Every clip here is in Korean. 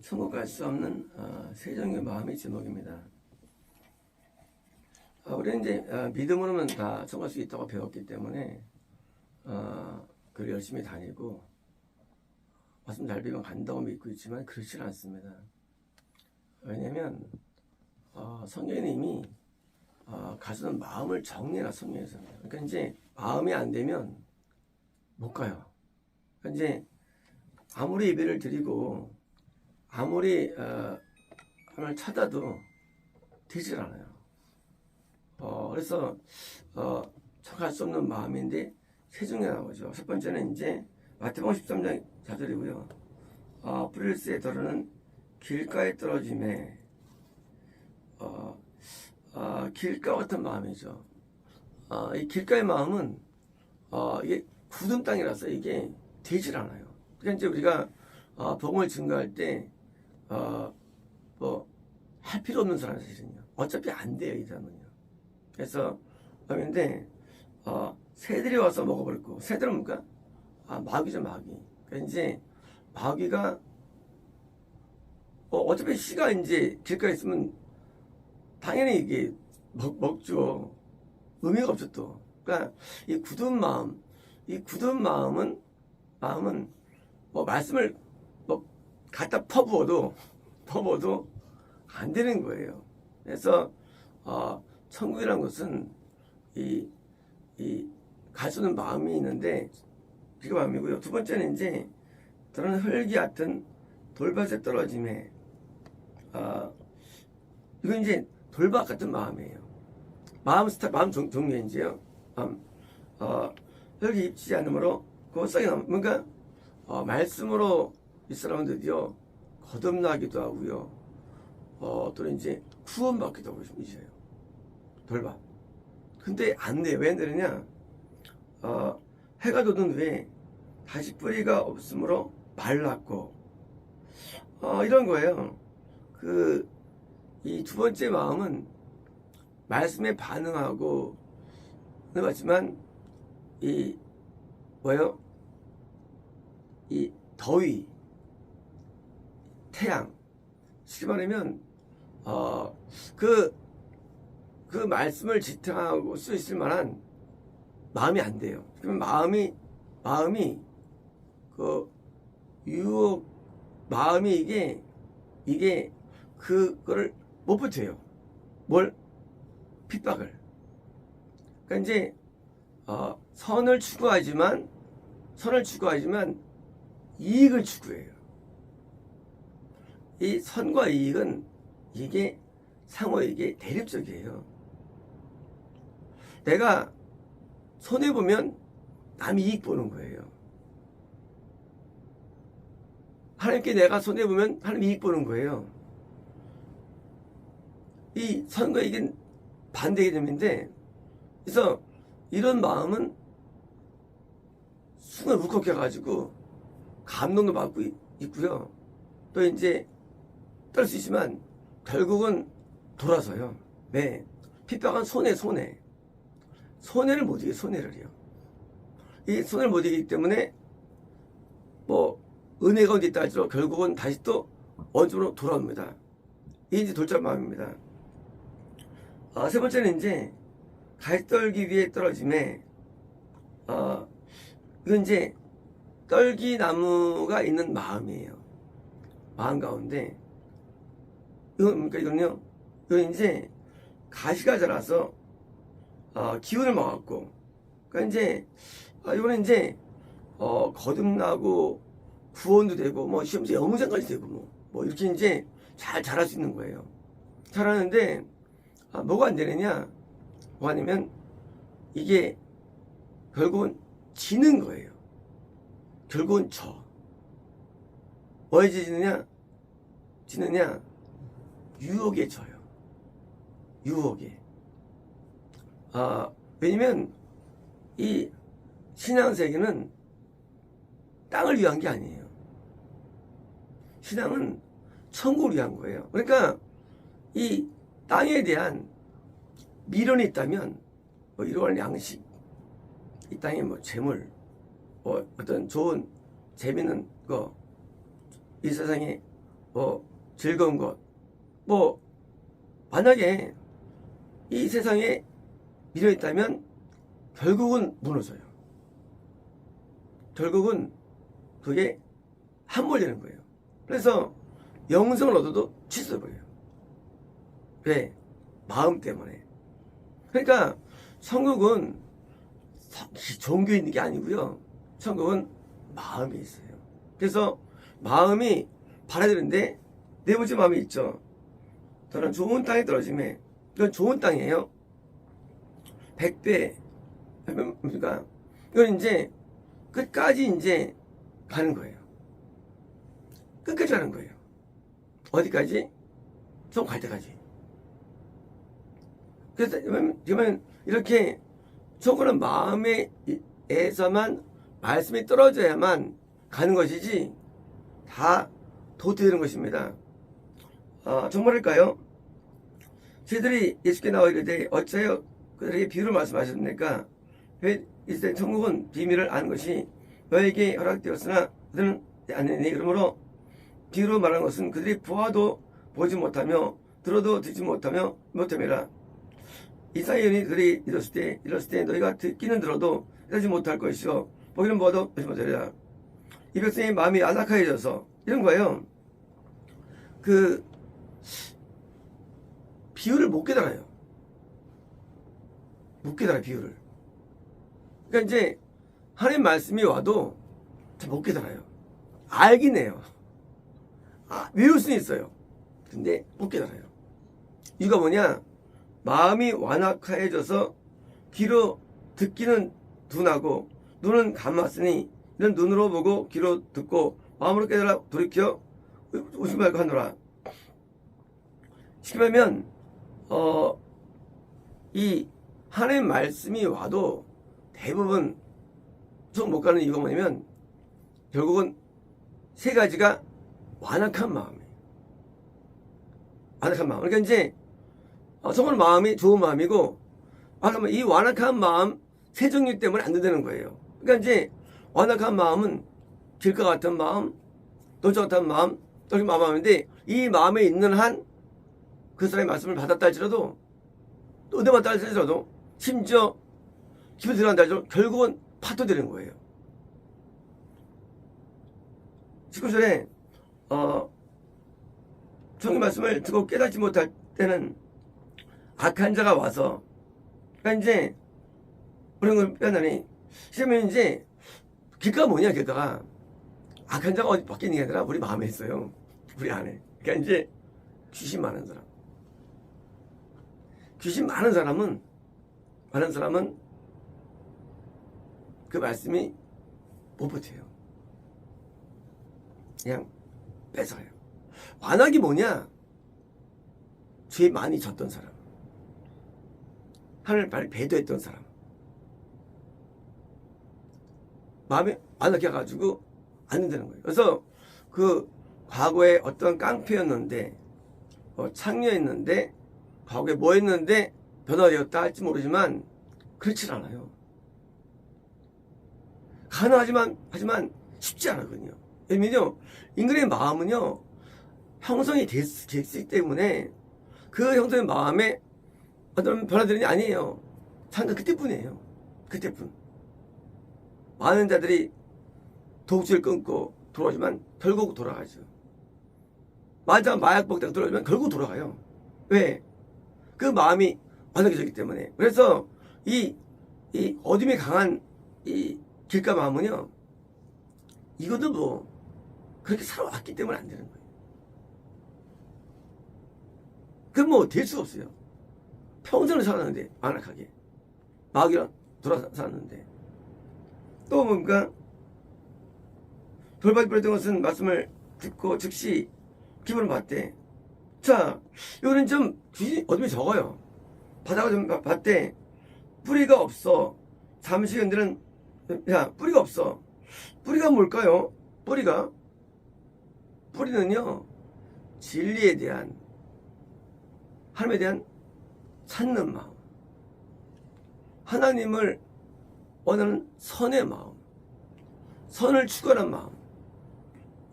천국 갈 수 없는 세 종류의 마음이 제목입니다. 우리는 이제 믿음으로는 다 천국 갈 수 있다고 배웠기 때문에 그걸 열심히 다니고 말씀 잘 배우면 간다고 믿고 있지만 그렇지 않습니다. 왜냐하면 성경에는 이미 가수는 마음을 정리해라 성경에서는. 그러니까 이제 마음이 안 되면 못 가요. 그러니까 이제 아무리 예배를 드리고 아무리 하나님을 찾아도 되질 않아요. 그래서 갈 수 없는 마음인데 세 종류가 나오죠. 첫 번째는 이제 마태복음 13장 4절이고요. 브릴스의 더러는 길가에 떨어짐에 길가 같은 마음이죠. 이 길가의 마음은 이게 굳은 땅이라서 이게 되질 않아요. 그러니까 이제 우리가 복음을 증거할 때 뭐 할 필요 없는 사람이 사실은요. 어차피 안 돼요, 이 사람은요. 그래서 그런데 새들이 와서 먹어버렸고, 새들은 뭔가 마귀죠, 마귀. 그러니까 이제 마귀가 어차피 씨가 이제 길가에 있으면 당연히 이게 먹죠. 의미가 없죠 또. 그러니까 이 굳은 마음은 뭐 말씀을 뭐 갖다 퍼부어도 안 되는 거예요. 그래서 천국이라는 것은 이 갈 수 없는 마음이 있는데 그게 마음이고요. 두 번째는 이제 저는 흙이 얕은 돌밭에 떨어짐에 이건 이제 돌밭 같은 마음이에요. 마음 종류에 이제요. 흙이 입지 않으므로 그 썩이 뭔가 말씀으로 이 사람들이요 거듭나기도 하고요. 또는 이제 구원받기도 하고 있어요. 돌밭. 근데 안 돼요. 왜 안 되느냐? 해가 돋은 후에 다시 뿌리가 없으므로 말랐고 이런 거예요. 이 두 번째 마음은 말씀에 반응하고 맞지만 이 더위, 태양, 쉽게 말하면 그 말씀을 지탱하고 수 있을 만한 마음이 안 돼요. 그러면 마음이 그 유혹 마음이 이게 그거를 못 버텨요. 뭘? 핍박을. 그러니까 이제 선을 추구하지만 이익을 추구해요. 이 선과 이익은 이게 상호 이게 대립적이에요. 내가 손해 보면 남이 이익 보는 거예요. 하나님께 내가 손해 보면 하나님 이익 보는 거예요. 이 선과 이익은 반대 개념인데, 그래서 이런 마음은 순간 울컥해가지고 감동도 받고 있고요. 또 이제 떨 수 있지만 결국은 돌아서요. 네, 핍박은 손해를 못 이겨. 손해를요. 이 손해를 못 이기기 때문에 뭐 은혜가 언제 있다 할지라도 결국은 다시 또 원점으로 돌아옵니다. 이게 이제 돌짝 마음입니다. 세 번째는 이제 갈떨기 위에 떨어짐에 이건 이제 떨기나무가 있는 마음이에요. 마음 가운데 이거는 이제 가시가 자라서 기운을 먹었고, 그러니까 이제 이거는 이제 거듭나고 구원도 되고 뭐 시험에서 영장까지 되고 뭐 이렇게 이제 잘 자랄 수 있는 거예요. 자라는데 뭐가 안 되느냐? 뭐 아니면 이게 결국은 지는 거예요. 결국은 뭐에 지느냐? 유혹에 져요. 유혹에. 왜냐면 이 신앙세계는 땅을 위한 게 아니에요. 신앙은 천국을 위한 거예요. 그러니까 이 땅에 대한 미련이 있다면 뭐 이러한 양식, 이 땅에 뭐 재물, 뭐 어떤 좋은 재미있는 거, 이 세상에 즐거운 것, 만약에 이 세상에 미련이 있다면 결국은 무너져요. 결국은 그게 함몰되는 거예요. 그래서 영성을 얻어도 취소해버려요. 왜? 마음 때문에. 그러니까 천국은 종교에 있는 게 아니고요. 천국은 마음에 있어요. 그래서 마음이 바라야 되는데 네 번째 마음이 있죠. 저는 좋은 땅에 떨어짐에, 이건 좋은 땅이에요. 100배, 그러니까 이건 이제 끝까지 이제 가는 거예요. 끝까지 가는 거예요. 어디까지? 좀 갈 때까지. 그래서 그러면 이렇게 저거는 마음에서만 말씀이 떨어져야만 가는 것이지 다 도태되는 것입니다. 정말일까요? 저희들이 예수께 나와 이르되 어찌하여 그들에게 비유를 말씀하셨습니까? 왜 이제 천국은 비밀을 아는 것이 너에게 허락되었으나 그들은 아니니. 그러므로 비유로 말하는 것은 그들이 보아도 보지 못하며 들어도 듣지 못함이라. 이사야는 그들이 이뤘을 때 너희가 듣기는 들어도 이러지 못할 것이요 보기는 보아도 보지 못하리라. 이 백성의 마음이 안락하여져서 이런 거예요. 그 비유를 못 깨달아요. 못 깨달아요, 비유를. 그러니까 이제 하나님 말씀이 와도 잘 못 깨달아요. 알긴 해요. 외울 수는 있어요. 근데 못 깨달아요. 이유가 뭐냐? 마음이 완악하여져서 귀로 듣기는 둔하고 눈은 감았으니 이는 눈으로 보고 귀로 듣고 마음으로 깨달아 돌이켜 오지 말고 하노라. 쉽게 말하면 이 하나님 말씀이 와도 대부분 좀 못 가는 이유가 뭐냐면 결국은 세 가지가 완악한 마음이에요. 완악한 마음. 그러니까 이제 정말 마음이 좋은 마음이고, 그러면 이 완악한 마음 세 종류 때문에 안 된다는 거예요. 그러니까 이제 완악한 마음은 길과 같은 마음, 돌과 같은 마음, 이렇게 마음인데 이 마음에 있는 한 그 사람의 말씀을 받았다 할지라도 또 은혜 받았다 할지라도 심지어 기분 들어간다 할지라도 결국은 파토되는 거예요. 19절에 성경 말씀을 듣고 깨닫지 못할 때는 악한 자가 와서, 그러니까 이제 그런 걸 빼다니 시작하면 이제 길가가 뭐냐? 길가가 악한 자가 어디 밖에 있는 게 아니라 우리 마음에 있어요. 우리 안에. 그러니까 이제 귀신 많은 사람, 귀신 많은 사람은 그 말씀이 못 버텨요. 그냥 뺏어요. 완악이 뭐냐? 죄 많이 졌던 사람, 하나님을 많이 배도했던 사람, 마음이 완악해 가지고 안 된다는 거예요. 그래서 그 과거에 어떤 깡패였는데 창녀였는데 과거에 뭐 했는데 변화되었다 할지 모르지만 그렇진 않아요. 가능하지만 쉽지 않거든요. 왜냐면요, 인간의 마음은요 형성이 됐기 때문에 그 형성의 마음에 어떤 변화되는 게 아니에요. 잠깐 그때뿐이에요. 그때뿐. 많은 자들이 독주를 끊고 돌아오지만 결국 돌아가죠. 맞아, 마약 먹다가 돌아오지만 결국 돌아가요. 왜? 그 마음이 완악해졌기 때문에. 그래서 이 어둠이 강한 이 길가 마음은요, 이것도 뭐 그렇게 살아왔기 때문에 안 되는 거예요. 그건 뭐 될 수가 없어요. 평생을 살았는데 완악하게 마귀랑 돌아 살았는데. 또 뭔가 돌발 뿌렸던 것은 말씀을 듣고 즉시 기분을 받대. 자, 이거는 좀 어둠이 적어요. 바다가 좀 봤대. 뿌리가 없어. 잠시 흔드는, 뿌리가 없어. 뿌리가 뭘까요? 뿌리는요, 진리에 대한, 하나님에 대한 찾는 마음, 하나님을 원하는 선의 마음, 선을 추구하는 마음.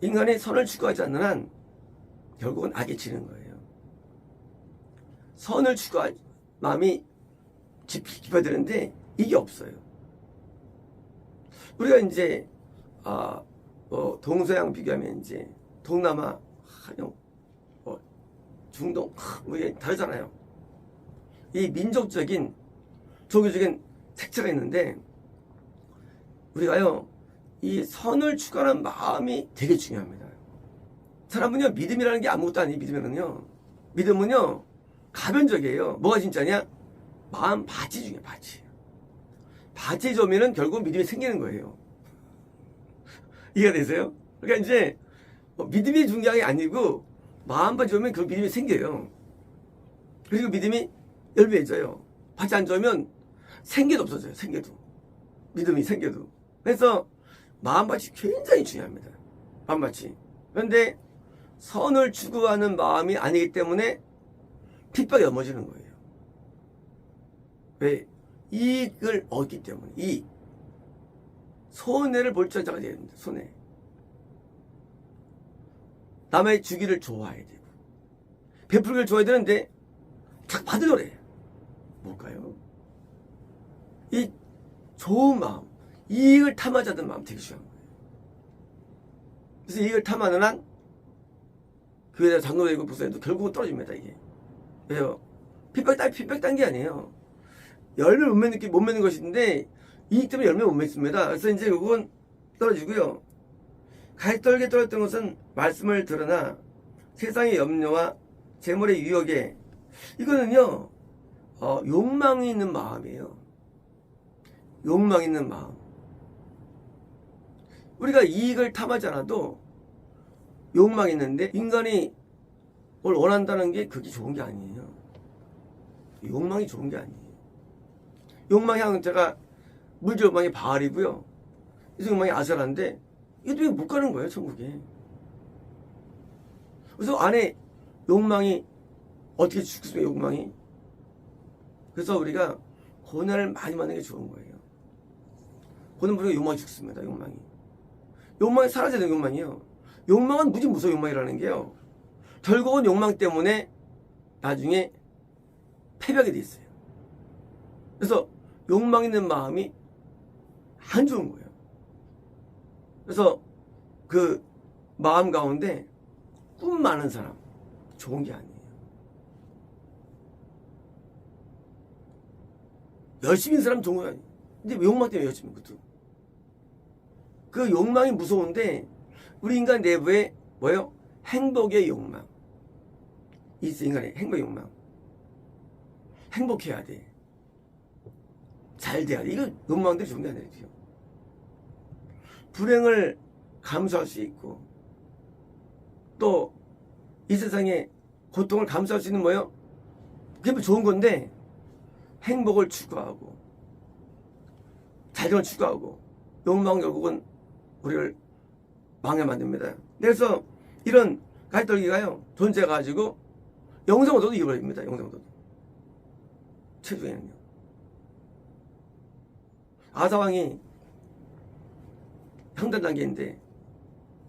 인간이 선을 추구하지 않는 한 결국은 악에 지는 거예요. 선을 추구할 마음이 깊어야 되는데 이게 없어요. 우리가 이제 동서양 비교하면 이제 동남아, 한영, 중동 이게 다르잖아요. 이 민족적인 종교적인 색채가 있는데 우리가요 이 선을 추구하는 마음이 되게 중요합니다. 사람은요 믿음이라는 게 아무것도 아니에요. 믿음은요 가변적이에요. 뭐가 진짜냐? 마음 밭이 중요해요. 밭이 좋으면 결국 믿음이 생기는 거예요. 이해가 되세요? 그러니까 이제 믿음이 중요한 게 아니고 마음밭이 좋으면 그 믿음이 생겨요. 그리고 믿음이 열매져요. 밭이 안 좋으면 생계도 없어져요. 믿음이 생겨도. 그래서 마음밭이 굉장히 중요합니다. 마음밭이. 그런데 선을 추구하는 마음이 아니기 때문에 핍박에 넘어지는 거예요. 왜? 이익을 얻기 때문에. 이익. 손해를 볼 줄 알아야 됩니다. 손해. 남의 주기를 좋아해야 되고 베풀기를 좋아해야 되는데 딱 받으려래. 뭘까요? 이 좋은 마음, 이익을 탐하지 않는 마음 되게 중요한 거예요. 그래서 이익을 탐하는 한 교회에다 장로되고 부서에도 결국은 떨어집니다. 이게. 왜요? 핍박 딴 게 아니에요. 열매를 못 맺는 것인데 이익 때문에 열매 못 맺습니다. 그래서 이제 그건 떨어지고요. 갈떨게 떨어졌던 것은 말씀을 들으나 세상의 염려와 재물의 유혹에 이거는요 욕망이 있는 마음이에요. 욕망 있는 마음. 우리가 이익을 탐하지 않아도 욕망이 있는데 인간이 뭘 원한다는 게 그게 좋은 게 아니에요. 욕망이 좋은 게 아니에요. 욕망의 형태가 물질 욕망이 바알이고요. 이 욕망이 아세라인데 이게 못 가는 거예요, 천국에. 그래서 안에 욕망이 어떻게 죽겠어요, 욕망이. 그래서 우리가 고난을 많이 받는 게 좋은 거예요. 고난 부르면 욕망이 죽습니다, 욕망이. 욕망이 사라져야 되는 욕망이요. 욕망은 무지 무서운 욕망이라는 게요. 결국은 욕망 때문에 나중에 패배하게 돼 있어요. 그래서 욕망 있는 마음이 안 좋은 거예요. 그래서 그 마음 가운데 꿈 많은 사람 좋은 게 아니에요. 열심히 있는 사람 좋은 거 아니에요. 근데 욕망 때문에 열심히 것도. 그 욕망이 무서운데 우리 인간 내부에 뭐예요? 행복의 욕망. 있어, 인간의 행복의 욕망. 행복해야 돼. 잘 돼야 돼. 이거 욕망들이 좋은 게 아니에요. 불행을 감수할 수 있고 또 이 세상에 고통을 감수할 수 있는 뭐예요? 그게 좋은 건데 행복을 추구하고 자유를 추구하고 욕망은 결국은 우리를 망해 만듭니다. 그래서 이런 갈떨기가요 존재가지고 영생오도도 이어버립니다. 영생오도도 최종에는요. 아사왕이 형단 단계인데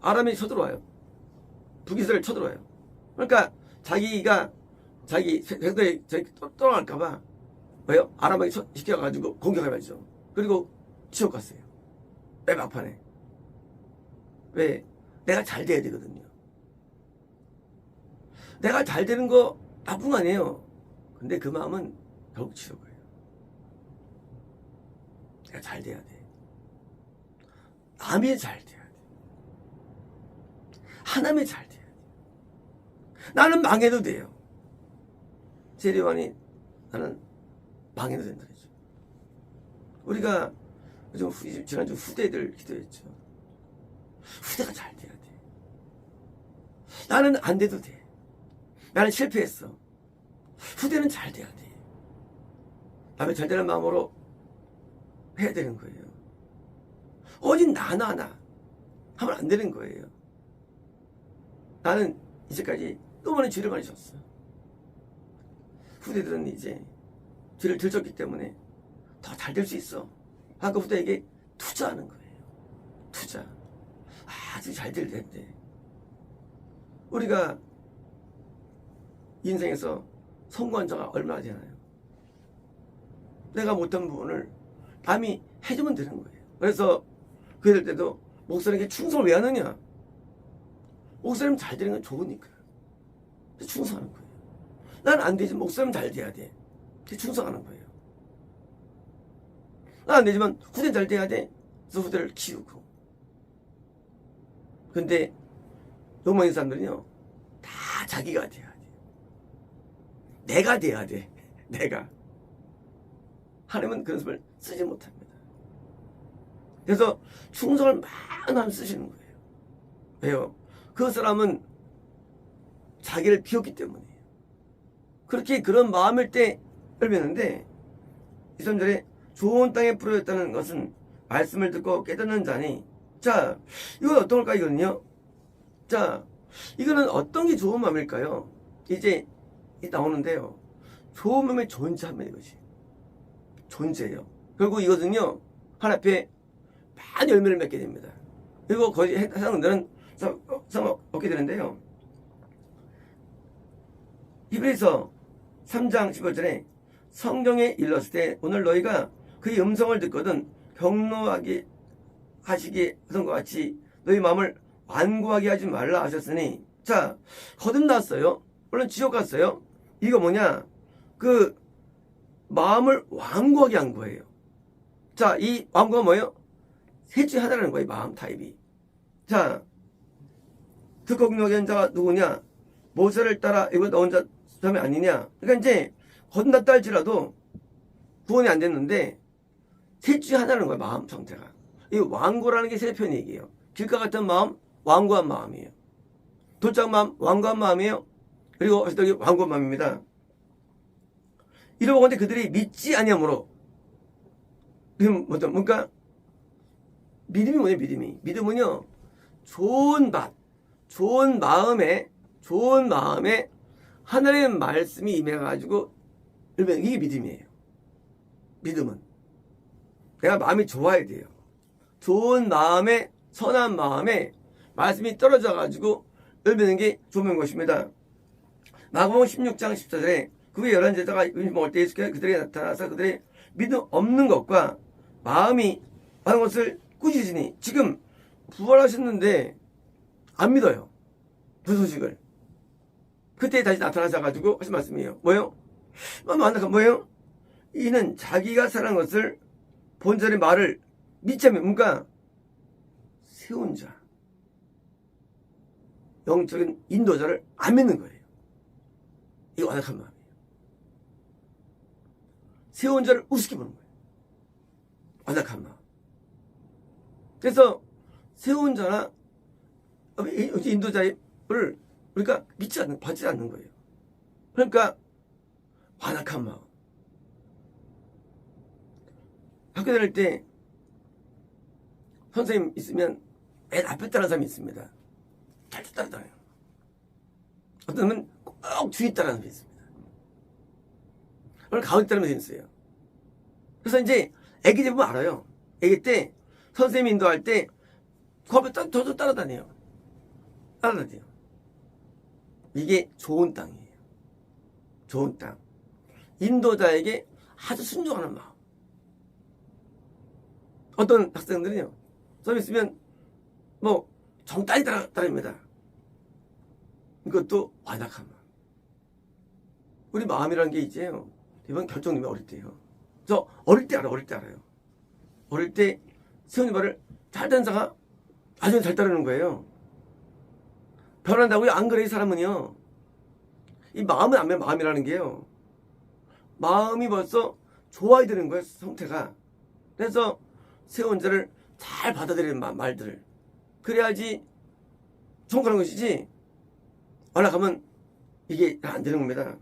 아람이 쳐들어와요. 북이스라엘 쳐들어와요. 그러니까 자기가 자기 백성들이 떠나갈까봐 왜요? 아람에게 시켜가지고 공격을 말이죠. 그리고 지옥 갔어요. 왜 막판에? 왜? 내가 잘 돼야 되거든요. 내가 잘 되는 거 나쁜 거 아니에요. 근데 그 마음은 결국 지옥이에요. 내가 잘 돼야 돼. 남이 잘 돼야 돼. 하나님이 잘 돼야 돼. 나는 망해도 돼요. 세례요한이 나는 망해도 된다 그랬죠. 우리가 지난주 후대들 기도했죠. 후대가 잘 돼야 돼. 나는 안 돼도 돼. 나는 실패했어. 후대는 잘 돼야 돼. 남의 잘 되는 마음으로 해야 되는 거예요. 오직 나 하면 안 되는 거예요. 나는 이제까지 너무 많은 죄를 많이 졌어. 후대들은 이제 죄를 덜 졌기 때문에 더 잘 될 수 있어. 아까 후대에게 투자하는 거예요. 투자. 아주 잘 될 텐데. 우리가 인생에서 성공한 자가 얼마나 되나요? 내가 못한 부분을 남이 해주면 되는 거예요. 그래서 그럴 때도 목사님께 충성을 왜 하느냐? 목사님 잘 되는 건 좋으니까 충성하는 거예요. 난 안 되지만 목사님 잘 돼야 돼. 충성하는 거예요. 난 안 되지만 후대 잘 돼야 돼. 그래서 후대를 키우고. 근데 욕망인 사람들은요, 다 자기가 돼야 돼. 내가 돼야 돼. 내가. 하나님은 그런 것을 쓰지 못합니다. 그래서 충성을 많이 쓰시는 거예요. 왜요? 그 사람은 자기를 비웠기 때문이에요. 그렇게 그런 마음일 때 열매는데 23절에 좋은 땅에 뿌려졌다는 것은 말씀을 듣고 깨닫는 자니, 자, 이건 어떤 걸까? 이거는요, 자, 이거는 어떤 게 좋은 마음일까요? 이제 나오는데요, 좋은 마음의 존재하면 이것이 존재예요. 결국 이것은요, 하나님 앞에 많은 열매를 맺게 됩니다. 그리고 거기 해당들은 상 얻게 되는데요, 히브리서 3장 15절에 성경에 일렀을 때 오늘 너희가 그의 음성을 듣거든 경노하게 하시기 하던 것 같이 너희 마음을 완고하게 하지 말라 하셨으니, 자, 거듭났어요. 물론 지옥 갔어요. 이거 뭐냐? 그 마음을 완고하게 한 거예요. 자, 이 완고가 뭐예요? 셋 중에 하나라는 거예요. 마음 타입이. 자, 듣고 경노하게 한 자가 누구냐? 모세를 따라 이거 넣은 자면 아니냐? 그러니까 이제 거듭났다 할지라도 구원이 안 됐는데 셋 중에 하나라는 거예요. 마음 상태가. 이 완고라는 게 세 편 얘기예요. 길가 같은 마음, 완고한 마음이에요. 돌짝 마음, 완고한 마음이에요. 그리고 어쨌든 완고한 마음입니다. 이러고 근데 그들이 믿지 아니하므로, 뭔가 믿음이 뭐냐? 믿음은요, 좋은 마음에 하나님의 말씀이 임해가지고 이게 믿음이에요. 믿음은 내가 마음이 좋아야 돼요. 좋은 마음에, 선한 마음에 말씀이 떨어져가지고 열매는 게 좋은 것입니다. 마가복음 16장 14절에 그 후에 11제자가 음식 먹을 때 예수께서 그들에게 나타나서 그들의 믿음 없는 것과 마음이 하는 것을 꾸짖으니, 지금 부활하셨는데 안 믿어요. 그 소식을. 그때 다시 나타나셔가지고 하신 말씀이에요. 뭐예요? 뭐예요? 이는 자기가 살아난 것을 본전의 말을 믿지 않으면, 뭔가 세운 자, 영적인 인도자를 안 믿는 거예요. 이거 완악한 마음이에요. 세운 자를 우습게 보는 거예요. 완악한 마음. 그래서 세운 자나 인도자를 우리가 받지 않는 거예요. 그러니까 완악한 마음. 학교 다닐 때 선생님 있으면 맨 앞에 따라는 사람이 있습니다. 잘 따라다녀요. 어떤 놈은 꼭 뒤에 따라는 사람이 있습니다. 오늘 가운데 따르면 재밌어요. 그래서 이제 애기 때 보면 알아요. 애기 때 선생님이 인도할 때 그 앞에 저도 따라다녀요. 이게 좋은 땅이에요. 좋은 땅. 인도자에게 아주 순종하는 마음. 어떤 학생들은요, 좀 있으면 정딸이 따릅니다. 이것도 완악한 마음. 우리 마음이라는 게 이제요, 이번 결정님이 어릴 때요. 저 어릴 때 알아요. 어릴 때 세훈이 말을 잘 듣는 자가 나중에 잘 따르는 거예요. 변한다고요? 안 그래, 이 사람은요. 이 마음은 안 마음이라는 게요, 마음이 벌써 좋아야 되는 거예요, 상태가. 그래서 세운 자를 잘 받아들이는 말들을. 그래야지 성공하는 것이지, 완악하면 이게 안 되는 겁니다.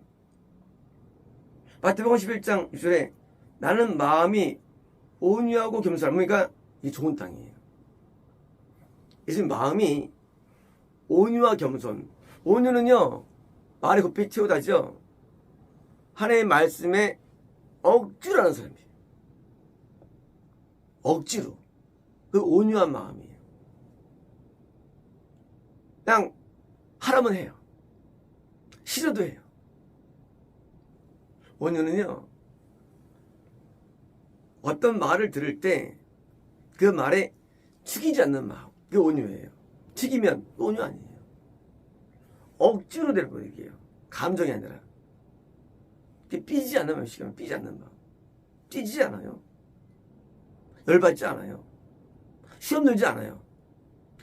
마태복음 11장 6절에 나는 마음이 온유하고 겸손함. 그러니까 이게 좋은 땅이에요. 예수님 마음이 온유와 겸손. 온유는요, 말에 곱게 튀어다죠. 하나님의 말씀에 억지로 하는 사람이에요. 억지로. 그 온유한 마음이에요. 그냥 하라면 해요. 싫어도 해요. 온유는요, 어떤 말을 들을 때 그 말에 죽이지 않는 마음, 그게 온유예요. 튀기면 온유 아니에요. 억지로 내려버리게요. 감정이 아니라. 삐지지 않는 마음, 시키면 삐지 않는 마음. 삐지지 않아요. 열받지 않아요. 시험 들지 않아요.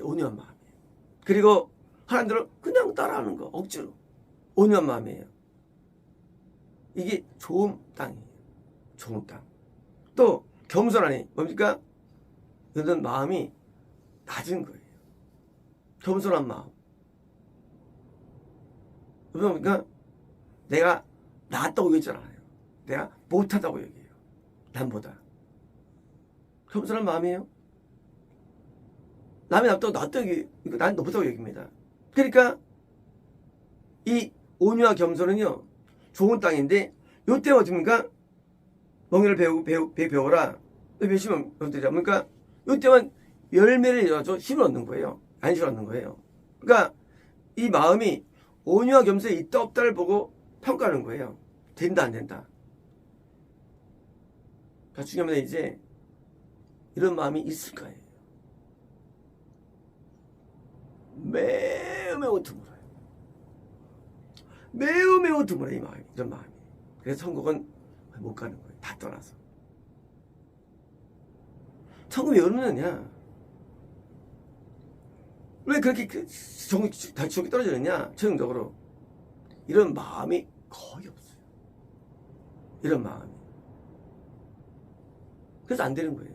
온유한 마음이에요. 그리고 하나님들은 그냥 따라하는 거, 억지로. 온유한 마음이에요. 이게 좋은 땅이에요. 좋은 땅. 또 겸손하니 뭡니까? 이런 마음이 낮은 거예요. 겸손한 마음. 그러니까 내가 낫다고 얘기하지 않아요. 내가 못하다고 얘기해요. 남보다. 겸손한 마음이에요. 남이 낫다고 얘기해요. 난 못하다고 얘기합니다. 그러니까 이 온유와 겸손은요, 좋은 땅인데 요때 어떻습니까? 멍에를 배워라. 배우시면 어떻게 그러니까 요때만 열매를 내서 힘을 얻는 거예요. 안식을 얻는 거예요. 그러니까 이 마음이 온유와 겸손이 있다 없다를 보고 평가하는 거예요. 된다 안 된다. 그러니까 중요한 건 이제 이런 마음이 있을 거예요. 매우 드물어요. 매우 드물어요. 이 마음이. 이런 마음이. 그래서 천국은 못 가는 거예요. 다 떠나서. 천국 왜 없느냐? 왜 그렇게 다 지옥에 떨어지느냐? 최종적으로 이런 마음이 거의 없어요. 이런 마음이. 그래서 안 되는 거예요.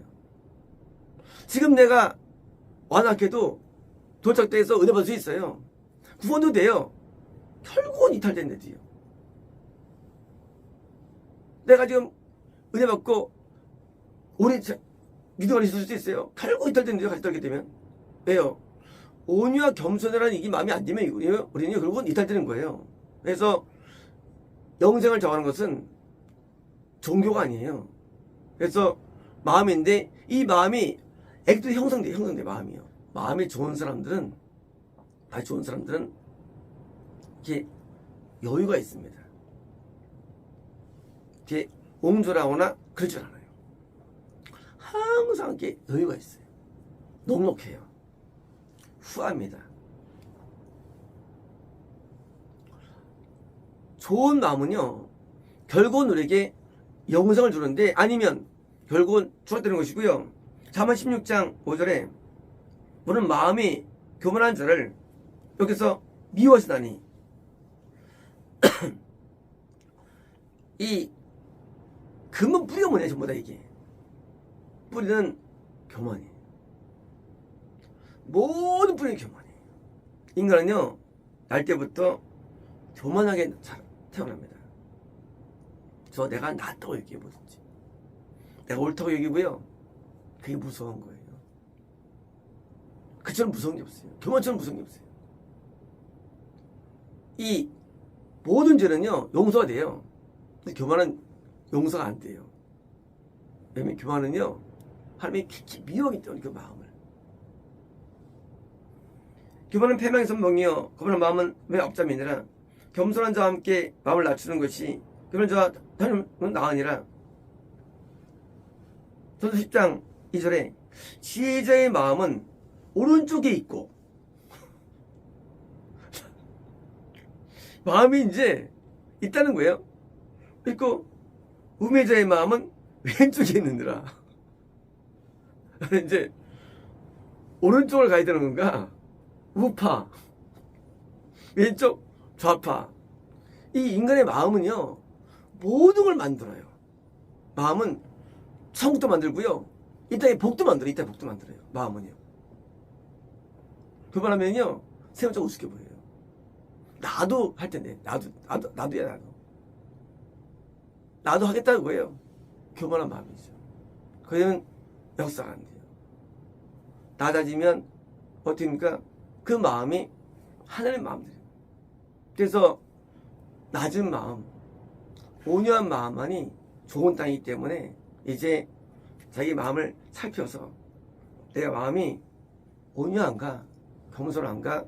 지금 내가 완악해도 도착돼서 은혜 받을 수 있어요. 구원도 돼요. 결국은 이탈된대요. 내가 지금 은혜 받고 오래 믿음을 있을 수도 있어요. 결국 이탈된대요. 같이 떨게 되면. 왜요? 온유와 겸손이라는 이게 마음이 안 되면 우리는 결국은 이탈되는 거예요. 그래서 영생을 정하는 것은 종교가 아니에요. 그래서 마음인데 이 마음이 액도 형성돼 마음이요. 마음이 좋은 사람들은 이렇게 여유가 있습니다. 이렇게 옹졸하거나 그러지 않아요. 항상 이렇게 여유가 있어요. 넉넉해요. 후합니다. 좋은 마음은요, 결국은 우리에게 영생을 주는데, 아니면 결국은 추락되는 것이고요. 잠언 16장 5절에 너는 마음이 교만한 자를 여기서 미워하시다니. 이 근본 뿌리가 뭐냐, 전부 다 이게. 뿌리는 교만이에요. 모든 뿌리는 교만이에요. 인간은요, 날 때부터 교만하게 태어납니다. 그래서 내가 낫다고 얘기해 보든지, 내가 옳다고 얘기고요. 그게 무서운 거예요. 그처럼 무서운 게 없어요. 교만처럼 무서운 게 없어요. 이 모든 죄는요, 용서가 돼요. 근데 교만은 용서가 안 돼요. 왜냐면 교만은요, 하나님이 깊이 미워하기 때문에 그 마음을. 교만은 패망의 선봉이요, 거만한 마음은 왜 업자민이라. 겸손한 자와 함께 마음을 낮추는 것이 교만한 자와 다름은 나으니라. 저도 10장 2절에 지혜자의 마음은 오른쪽에 있고, 마음이 이제 있다는 거예요. 있고, 우매자의 마음은 왼쪽에 있느니라. 이제 오른쪽을 가야 되는 건가? 우파, 왼쪽, 좌파. 이 인간의 마음은요, 모든 걸 만들어요. 마음은 천국도 만들고요, 이 땅에 복도 만들어요. 이 땅에 복도 만들어요. 마음은요. 교만하면요, 세상적 우습게 보여요. 나도 할 텐데, 나도야. 나도 하겠다는 거예요. 교만한 마음이죠. 그러면 역사가 안 돼요. 낮아지면 어떻게 됩니까? 그 마음이 하나님의 마음들이에요. 그래서 낮은 마음, 온유한 마음만이 좋은 땅이기 때문에 이제 자기 마음을 살펴서 내 마음이 온유한가, 겸손한가,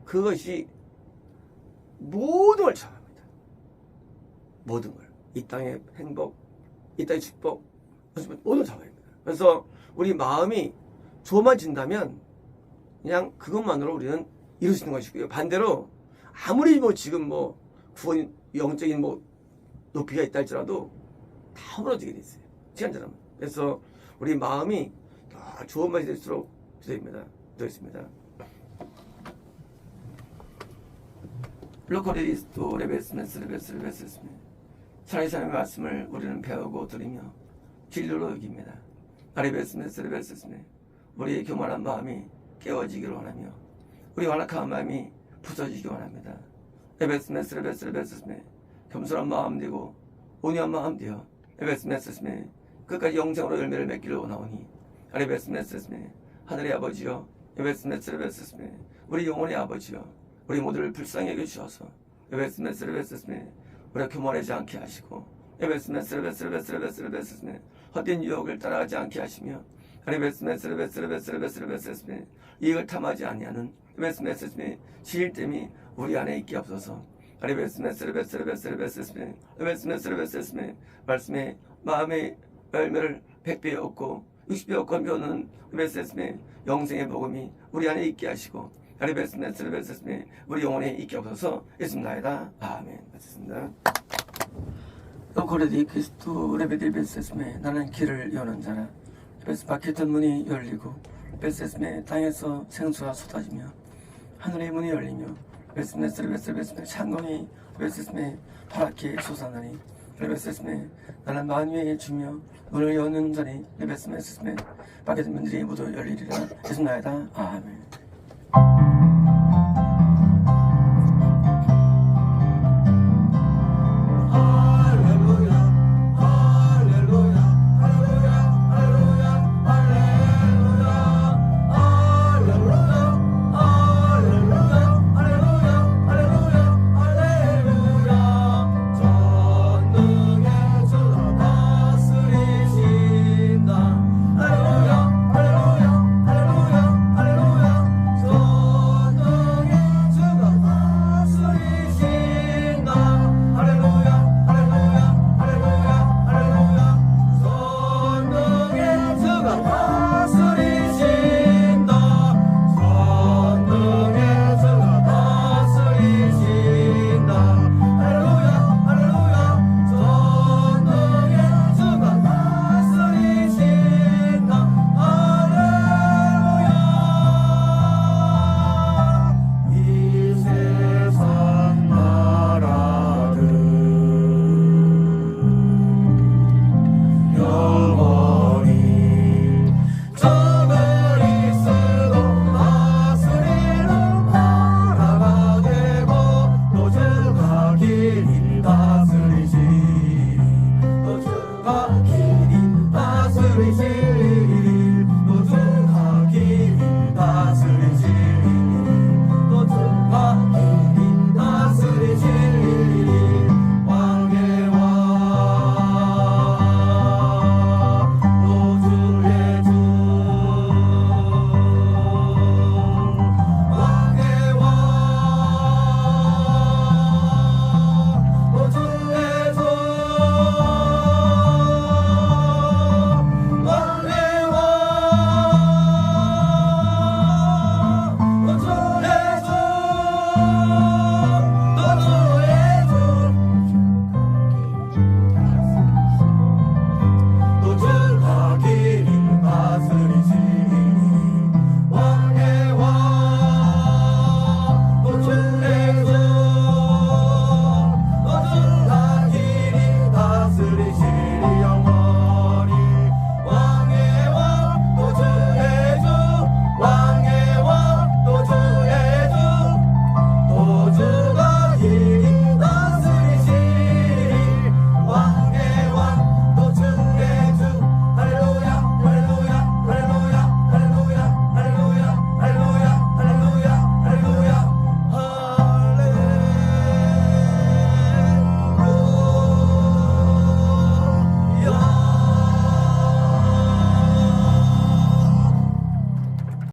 그것이 모든 걸 잘합니다. 모든 걸. 이 땅의 행복, 이 땅의 축복, 모든 자원입니다. 그래서 우리 마음이 좋아진다면 그냥 그것만으로 우리는 이룰 수 있는 것이고요. 반대로 아무리 뭐 지금 뭐 구원 영적인 뭐 높이가 있다 할지라도 다 무너지게 돼 있어요. 시간처럼. 그래서 우리 마음이 더 좋은 맛이 될수록 되어 있습니다. 로코리스토 레베스메스 살아계신 말씀을 우리는 배우고 들으며 진리로 여깁니다. 아리베스메스 우리의 교만한 마음이 깨워지기를 원하며 우리 완악한 마음이 부서지기 원합니다. 에베스메스 겸손한 마음 되고 온유한 마음 되어 에베스메스 끝까지 영생으로 열매를 맺기를 원하오니 아리베스메스 하늘의 아버지여 에베스메스 우리 영혼의 아버지여 우리 모두를 불쌍히 여겨주셔서 에베스메스 우리가 교만하지 않게 하시고 에베스메스 헛된 유혹을 따라가지 않게 하시며 에베스메스 이익을 탐하지 아니하는 에베스메스 지일됨이 우리 안에 있게 없어서 에베스메스 말씀에 마음의 열매를 100배 얻고 60배 얻고 배우는 에베스메 영생의 복음이 우리 안에 있게 하시고 에베스메스 우리 영혼에 있게 없어서 예수님나이다. 아멘. 맞습니다. 고레디 그리스도 레베딜베스메 나는 길을 여는 자라. 에베스 막혔던 문이 열리고 에베스메 땅에서 생수가 쏟아지며 하늘의 문이 열리며 에베스메 창문이 에베스메 파랗게 솟아나니 에베스메 나는 만유에 주며 문을 여는 자니 에베스메 막혔던 문들이 모두 열리리라. 예수나이다. 아멘.